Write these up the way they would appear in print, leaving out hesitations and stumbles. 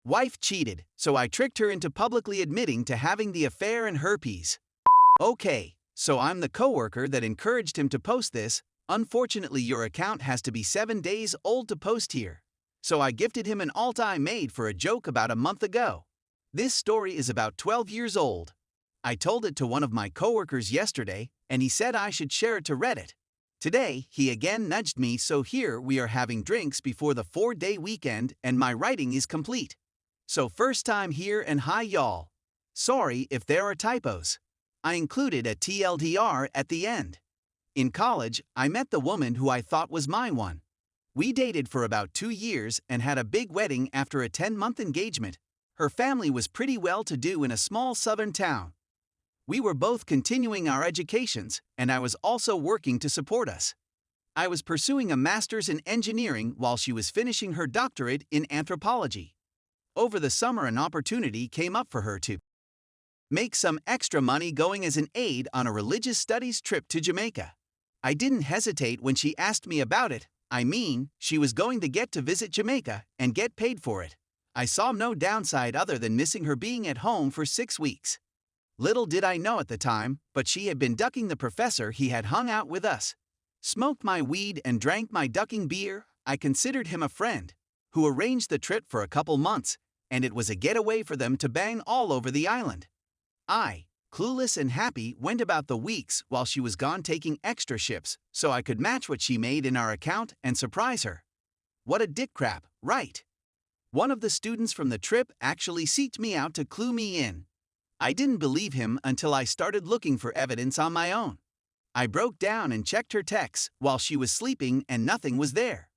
Wife cheated, so I tricked her into publicly admitting to having the affair and herpes. Okay, so I'm the coworker that encouraged him to post this. Unfortunately, your account has to be 7 days old to post here. So I gifted him an alt I made for a joke about a month ago. This story is about 12 years old. I told it to one of my coworkers yesterday, and he said I should share it to Reddit. Today, he again nudged me, so here we are having drinks before the 4-day weekend and my writing is complete. So first time here and hi y'all. Sorry if there are typos. I included a TLDR at the end. In college, I met the woman who I thought was my one. We dated for about 2 years and had a big wedding after a 10-month engagement. Her family was pretty well-to-do in a small southern town. We were both continuing our educations, and I was also working to support us. I was pursuing a master's in engineering while she was finishing her doctorate in anthropology. Over the summer, an opportunity came up for her to make some extra money going as an aide on a religious studies trip to Jamaica. I didn't hesitate when she asked me about it. I mean, she was going to get to visit Jamaica and get paid for it. I saw no downside other than missing her being at home for 6 weeks. Little did I know at the time, but she had been ducking the professor he had hung out with us. Smoked my weed and drank my ducking beer. I considered him a friend who arranged the trip for a couple months, and it was a getaway for them to bang all over the island. I, clueless and happy, went about the weeks while she was gone taking extra shifts so I could match what she made in our account and surprise her. What a dick crap, right? One of the students from the trip actually seeked me out to clue me in. I didn't believe him until I started looking for evidence on my own. I broke down and checked her texts while she was sleeping and nothing was there.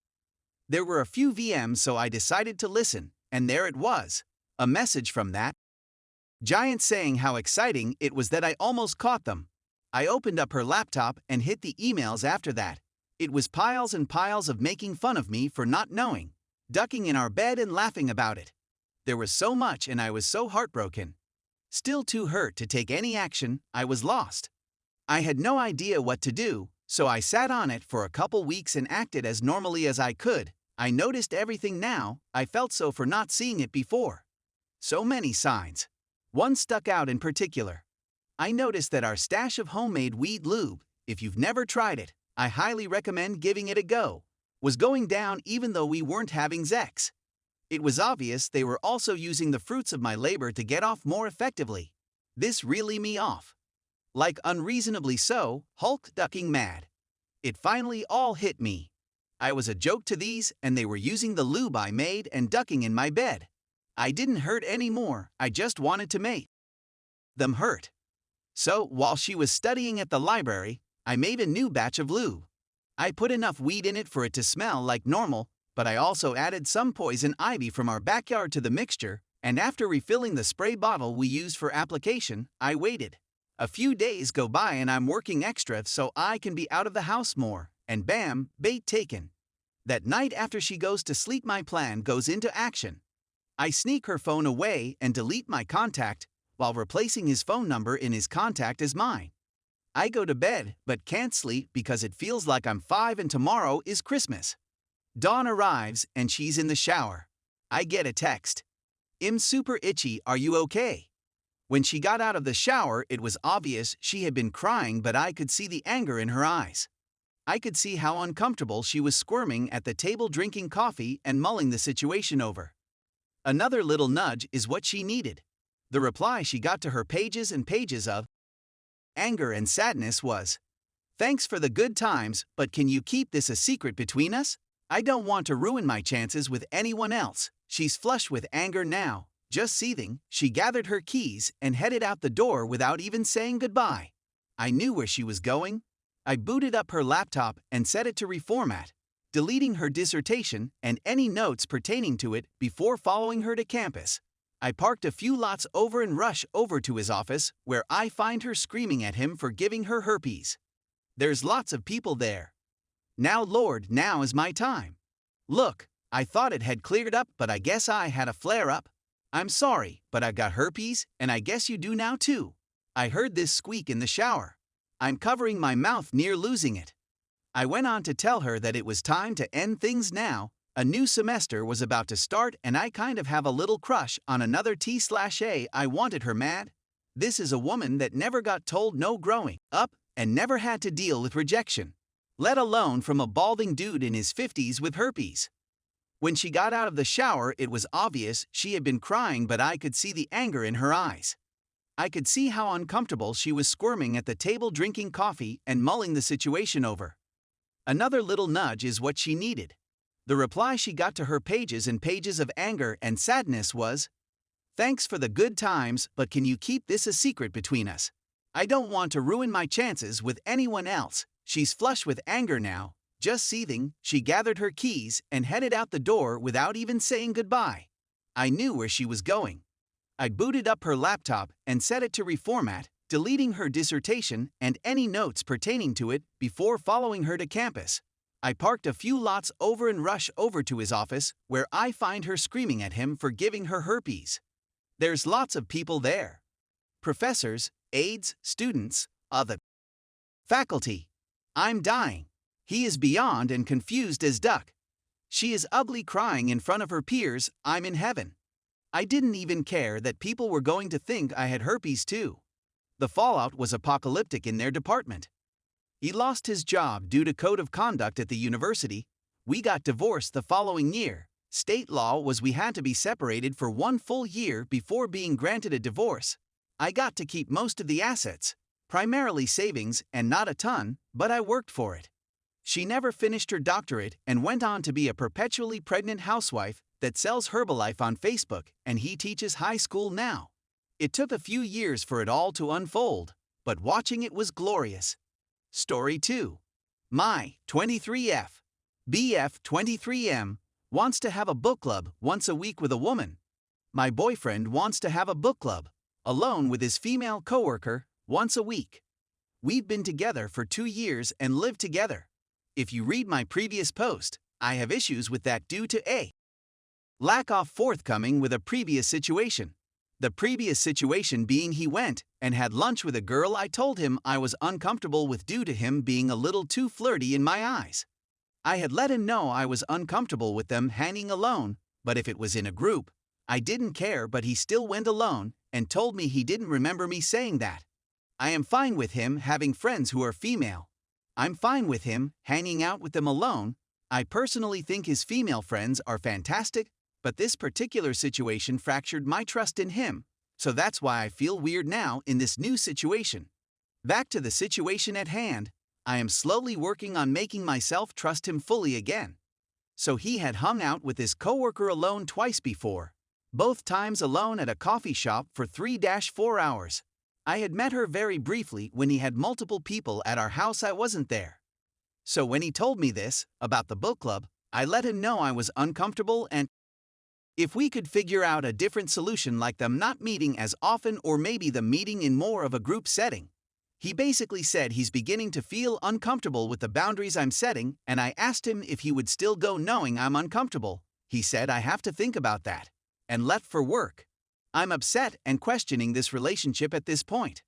There were a few VMs, so I decided to listen, and there it was, a message from that giant saying how exciting it was that I almost caught them. I opened up her laptop and hit the emails after that. It was piles and piles of making fun of me for not knowing, ducking in our bed and laughing about it. There was so much and I was so heartbroken. Still too hurt to take any action. I was lost. I had no idea what to do, so I sat on it for a couple weeks and acted as normally as I could. I noticed everything now. I felt so for not seeing it before. So many signs. One stuck out in particular. I noticed that our stash of homemade weed lube, if you've never tried it, I highly recommend giving it a go, was going down even though we weren't having sex. It was obvious they were also using the fruits of my labor to get off more effectively. This really me off. Like unreasonably so, Hulk ducking mad. It finally all hit me. I was a joke to these and they were using the lube I made and ducking in my bed. I didn't hurt anymore, I just wanted to make them hurt. So, while she was studying at the library, I made a new batch of lube. I put enough weed in it for it to smell like normal, but I also added some poison ivy from our backyard to the mixture, and after refilling the spray bottle we used for application, I waited. A few days go by and I'm working extra so I can be out of the house more, and bam, bait taken. That night after she goes to sleep, my plan goes into action. I sneak her phone away and delete my contact, while replacing his phone number in his contact as mine. I go to bed, but can't sleep because it feels like I'm 5 and tomorrow is Christmas. Dawn arrives and she's in the shower. I get a text. "I'm super itchy, are you okay?" When she got out of the shower, it was obvious she had been crying, but I could see the anger in her eyes. I could see how uncomfortable she was squirming at the table drinking coffee and mulling the situation over. Another little nudge is what she needed. The reply she got to her pages and pages of anger and sadness was, "Thanks for the good times, but can you keep this a secret between us? I don't want to ruin my chances with anyone else." She's flush with anger now, just seething. She gathered her keys and headed out the door without even saying goodbye. I knew where she was going. I booted up her laptop and set it to reformat, deleting her dissertation and any notes pertaining to it before following her to campus. I parked a few lots over and rush over to his office, where I find her screaming at him for giving her herpes. There's lots of people there. Now Lord, now is my time. Look, I thought it had cleared up, but I guess I had a flare-up. I'm sorry, but I've got herpes, and I guess you do now too. I heard this squeak in the shower. I'm covering my mouth near losing it. I went on to tell her that it was time to end things now, A new semester was about to start and I kind of have a little crush on another T/A. I wanted her mad. This is a woman that never got told no growing up and never had to deal with rejection, let alone from a balding dude in his 50s with herpes. When she got out of the shower, it was obvious she had been crying, but I could see the anger in her eyes. I could see how uncomfortable she was squirming at the table drinking coffee and mulling the situation over. Another little nudge is what she needed. The reply she got to her pages and pages of anger and sadness was, "Thanks for the good times, but can you keep this a secret between us? I don't want to ruin my chances with anyone else." She's flush with anger now, just seething. She gathered her keys and headed out the door without even saying goodbye. I knew where she was going. I booted up her laptop and set it to reformat, deleting her dissertation and any notes pertaining to it before following her to campus. I parked a few lots over and rush over to his office, where I find her screaming at him for giving her herpes. There's lots of people there. Professors, aides, students, other faculty. I'm dying. He is beyond and confused as duck. She is ugly, crying in front of her peers. I'm in heaven. I didn't even care that people were going to think I had herpes too. The fallout was apocalyptic in their department. He lost his job due to code of conduct at the university. We got divorced the following year. State law was we had to be separated for 1 full year before being granted a divorce. I got to keep most of the assets, primarily savings and not a ton, but I worked for it. She never finished her doctorate and went on to be a perpetually pregnant housewife that sells Herbalife on Facebook, and he teaches high school now. It took a few years for it all to unfold, but watching it was glorious. Story 2. My 23F, BF 23M, wants to have a book club once a week with a woman. My boyfriend wants to have a book club, alone with his female coworker, once a week. We've been together for 2 years and live together. If you read my previous post, I have issues with that due to a lack of forthcoming with a previous situation. The previous situation being he went and had lunch with a girl I told him I was uncomfortable with due to him being a little too flirty in my eyes. I had let him know I was uncomfortable with them hanging alone, but if it was in a group, I didn't care, but he still went alone and told me he didn't remember me saying that. I am fine with him having friends who are female. I'm fine with him hanging out with them alone. I personally think his female friends are fantastic, but this particular situation fractured my trust in him, so that's why I feel weird now in this new situation. Back to the situation at hand, I am slowly working on making myself trust him fully again. So he had hung out with his coworker alone twice before, both times alone at a coffee shop for 3-4 hours. I had met her very briefly when he had multiple people at our house. I wasn't there. So when he told me this, about the book club, I let him know I was uncomfortable and if we could figure out a different solution, like them not meeting as often or maybe them meeting in more of a group setting. He basically said he's beginning to feel uncomfortable with the boundaries I'm setting, and I asked him if he would still go knowing I'm uncomfortable. He said I have to think about that, and left for work. I'm upset and questioning this relationship at this point.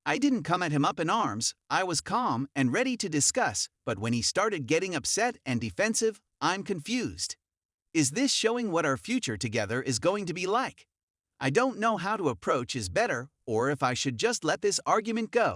I didn't come at him up in arms. I was calm and ready to discuss, but when he started getting upset and defensive, I'm confused. Is this showing what our future together is going to be like? I don't know how to approach is better, or if I should just let this argument go.